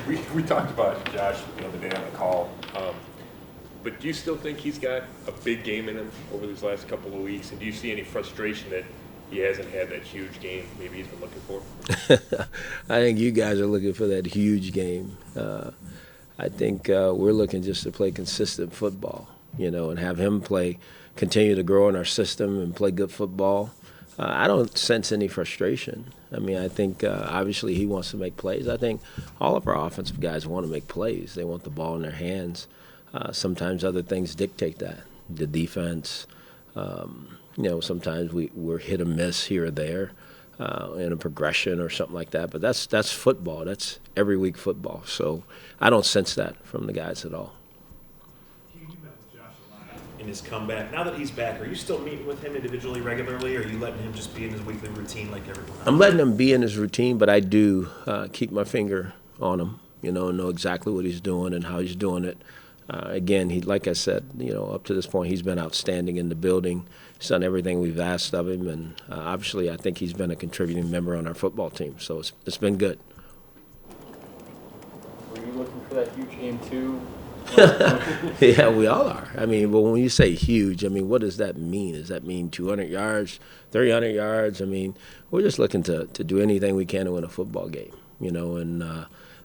We talked about Josh the other day on the call, but do you still think he's got a big game in him over these last couple of weeks? And do you see any frustration that he hasn't had that huge game maybe he's been looking for? I think you guys are looking for that huge game. I think we're looking just to play consistent football, and have him continue to grow in our system and play good football. I don't sense any frustration. I mean, I think obviously he wants to make plays. I think all of our offensive guys want to make plays. They want the ball in their hands. Sometimes other things dictate that. The defense, sometimes we're hit or miss here or there in a progression or something like that. But that's football. That's every week football. So I don't sense that from the guys at all. In his comeback. Now that he's back, are you still meeting with him individually regularly, or are you letting him just be in his weekly routine like everyone else? I'm letting him be in his routine, but I do keep my finger on him, know exactly what he's doing and how he's doing it. Again, like I said, up to this point, he's been outstanding in the building. He's done everything we've asked of him, and obviously I think he's been a contributing member on our football team, so it's been good. Were you looking for that huge game too? Yeah, we all are. I mean, but when you say huge, I mean, what does that mean? Does that mean 200 yards, 300 yards? I mean, we're just looking to do anything we can to win a football game, and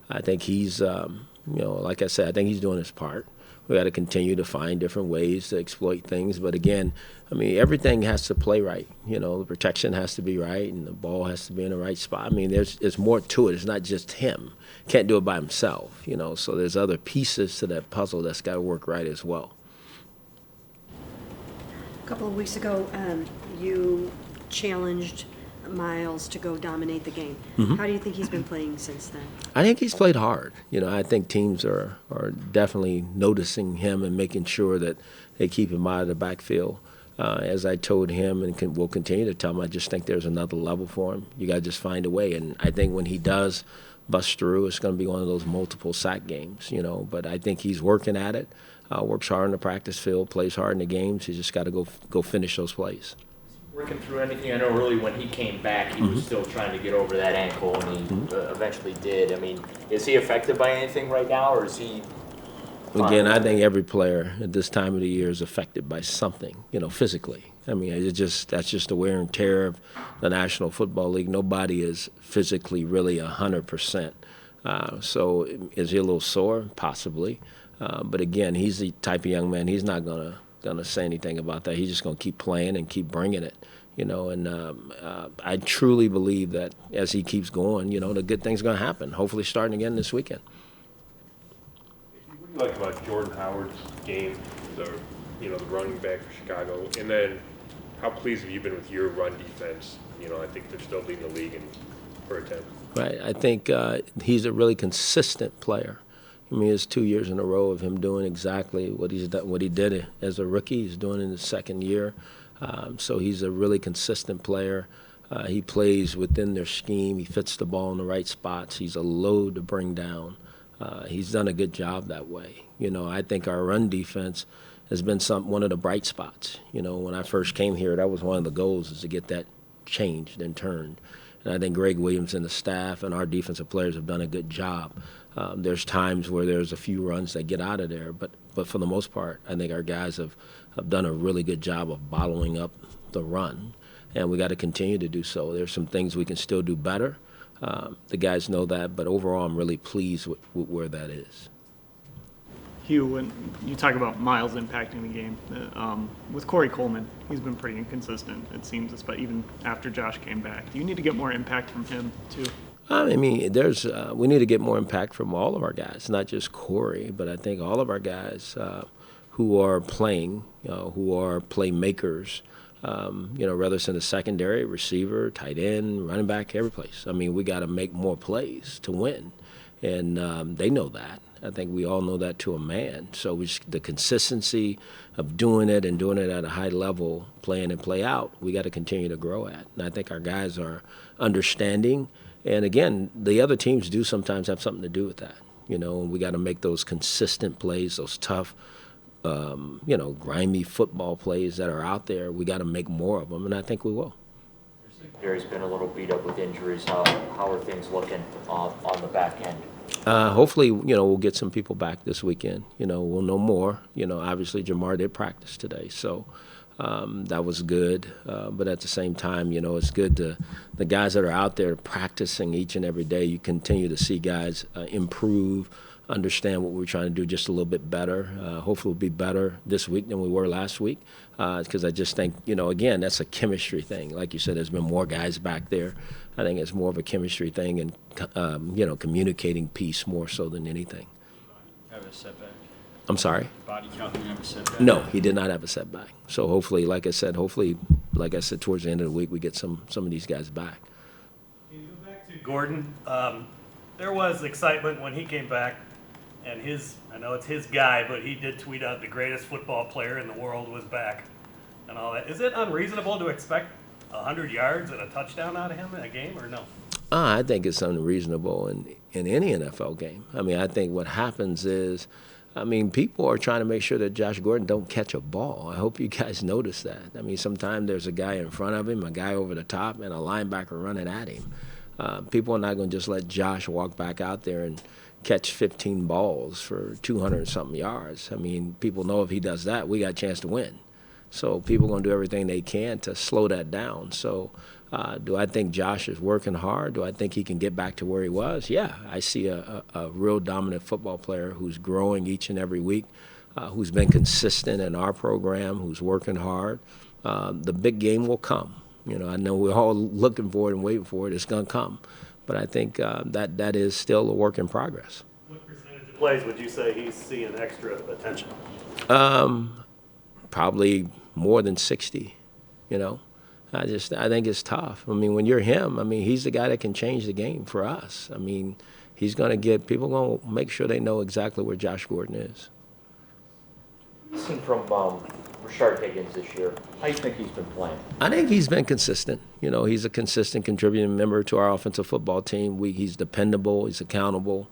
I think he's, like I said, I think he's doing his part. We got to continue to find different ways to exploit things. But again, I mean, everything has to play right. The protection has to be right, and the ball has to be in the right spot. I mean, there's more to it. It's not just him. Can't do it by himself, So there's other pieces to that puzzle that's got to work right as well. A couple of weeks ago, you challenged Miles to go dominate the game. Mm-hmm. How do you think he's been playing since then? I think he's played hard. I think teams are definitely noticing him and making sure that they keep him out of the backfield. As I told him and will continue to tell him, I just think there's another level for him. You got to just find a way. And I think when he does bust through, it's going to be one of those multiple sack games, But I think he's working at it, works hard in the practice field, plays hard in the games. He's just got to go finish those plays. Working through anything? I know early when he came back, he was still trying to get over that ankle, and he eventually did. I mean, is he affected by anything right now, or is he? Again, I think every player at this time of the year is affected by something, physically. I mean, that's just the wear and tear of the National Football League. Nobody is physically really 100%. So is he a little sore? Possibly. But again, he's the type of young man, he's not gonna say anything about that. He's just gonna keep playing and keep bringing it, And I truly believe that as he keeps going, the good thing's gonna happen. Hopefully, starting again this weekend. What do you like about Jordan Howard's game, the running back for Chicago, and then how pleased have you been with your run defense? I think they're still leading the league in per attempt. Right. I think he's a really consistent player. I mean, it's 2 years in a row of him doing exactly what he's done, what he did as a rookie. He's doing in his second year. So he's a really consistent player. He plays within their scheme. He fits the ball in the right spots. He's a load to bring down. He's done a good job that way. I think our run defense has been one of the bright spots. When I first came here, that was one of the goals, is to get that changed and turned. And I think Greg Williams and the staff and our defensive players have done a good job. There's times where there's a few runs that get out of there, but for the most part, I think our guys have done a really good job of bottling up the run, and we got to continue to do so. There's some things we can still do better. The guys know that, but overall, I'm really pleased with where that is. Hue, when you talk about Miles impacting the game, with Corey Coleman, he's been pretty inconsistent, it seems, even after Josh came back. Do you need to get more impact from him, too? I mean, we need to get more impact from all of our guys, not just Corey, but I think all of our guys who are playing, who are playmakers, whether it's in the secondary, receiver, tight end, running back, every place. I mean, we got to make more plays to win, and they know that. I think we all know that to a man. So the consistency of doing it and doing it at a high level, play in and play out, we got to continue to grow at. And I think our guys are understanding. And again, the other teams do sometimes have something to do with that. And we got to make those consistent plays, those tough, grimy football plays that are out there. We got to make more of them, and I think we will. Gary's been a little beat up with injuries. How are things looking on the back end? Hopefully, we'll get some people back this weekend. We'll know more. Obviously Jamar did practice today, so that was good. But at the same time, it's good the guys that are out there practicing each and every day. You continue to see guys improve, understand what we're trying to do just a little bit better. Hopefully we'll be better this week than we were last week, because I just think, again, that's a chemistry thing. Like you said, there's been more guys back there. I think it's more of a chemistry thing and, communicating piece more so than anything. Have a setback? I'm sorry? Body count, didn't have a setback? No, he did not have a setback. So hopefully, like I said, towards the end of the week, we get some of these guys back. Can you go back to Gordon? There was excitement when he came back, and I know it's his guy, but he did tweet out the greatest football player in the world was back and all that. Is it unreasonable to expect 100 yards and a touchdown out of him in a game, or no? I think it's unreasonable in any NFL game. I think what happens is, people are trying to make sure that Josh Gordon don't catch a ball. I hope you guys notice that. Sometimes there's a guy in front of him, a guy over the top, and a linebacker running at him. People are not going to just let Josh walk back out there and catch 15 balls for 200-something yards. People know if he does that, we got a chance to win. So people are going to do everything they can to slow that down. So do I think Josh is working hard? Do I think he can get back to where he was? Yeah, I see a real dominant football player who's growing each and every week, who's been consistent in our program, who's working hard. The big game will come. I know we're all looking for it and waiting for it. It's going to come. But I think that is still a work in progress. What percentage of plays would you say he's seeing extra attention? Probably more than 60, I think it's tough. When you're him, he's the guy that can change the game for us. He's going to people going to make sure they know exactly where Josh Gordon is. What have you seen from Rashard Higgins this year? How do you think he's been playing? I think he's been consistent. He's a consistent contributing member to our offensive football team. He's dependable. He's accountable.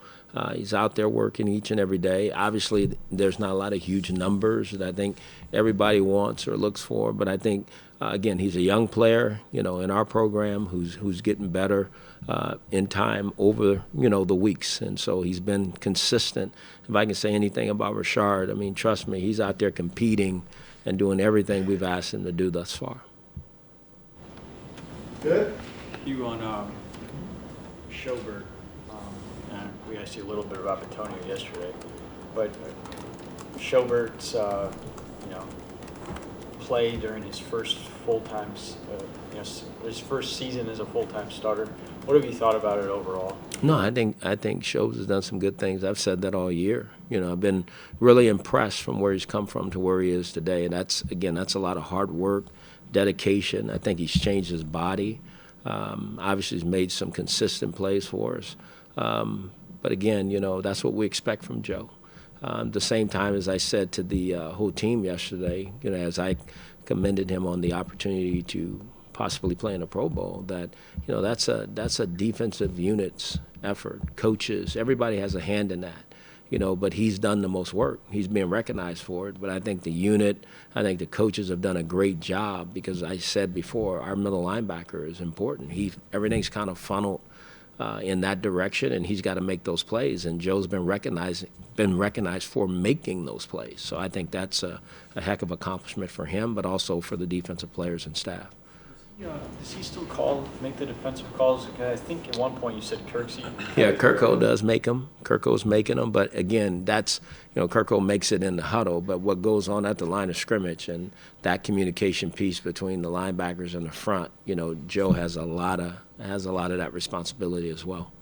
He's out there working each and every day. Obviously, there's not a lot of huge numbers that I think everybody wants or looks for, but I think, again, he's a young player, in our program who's getting better in time over, the weeks. And so he's been consistent. If I can say anything about Rashard, trust me, he's out there competing and doing everything we've asked him to do thus far. Good. You on Schobert. We asked you a little bit about Antonio yesterday, but Schobert's play during his first full-time, his first season as a full-time starter. What have you thought about it overall? No, I think Shobes has done some good things. I've said that all year. I've been really impressed from where he's come from to where he is today. And that's a lot of hard work, dedication. I think he's changed his body. Obviously, he's made some consistent plays for us. But again, that's what we expect from Joe. At the same time, as I said to the whole team yesterday, as I commended him on the opportunity to possibly play in a Pro Bowl, that that's a defensive unit's effort. Coaches, everybody has a hand in that, but he's done the most work. He's being recognized for it. But I think the coaches have done a great job, because I said before, our middle linebacker is important. Everything's kind of funneled in that direction, and he's got to make those plays. And Joe's been recognized for making those plays. So I think that's a heck of accomplishment for him, but also for the defensive players and staff. Does he still make the defensive calls? I think at one point you said Kirksey. Yeah, Kirko does make them. Kirko's making them, but again, that's Kirko makes it in the huddle. But what goes on at the line of scrimmage and that communication piece between the linebackers and the front, Joe has a lot of that responsibility as well.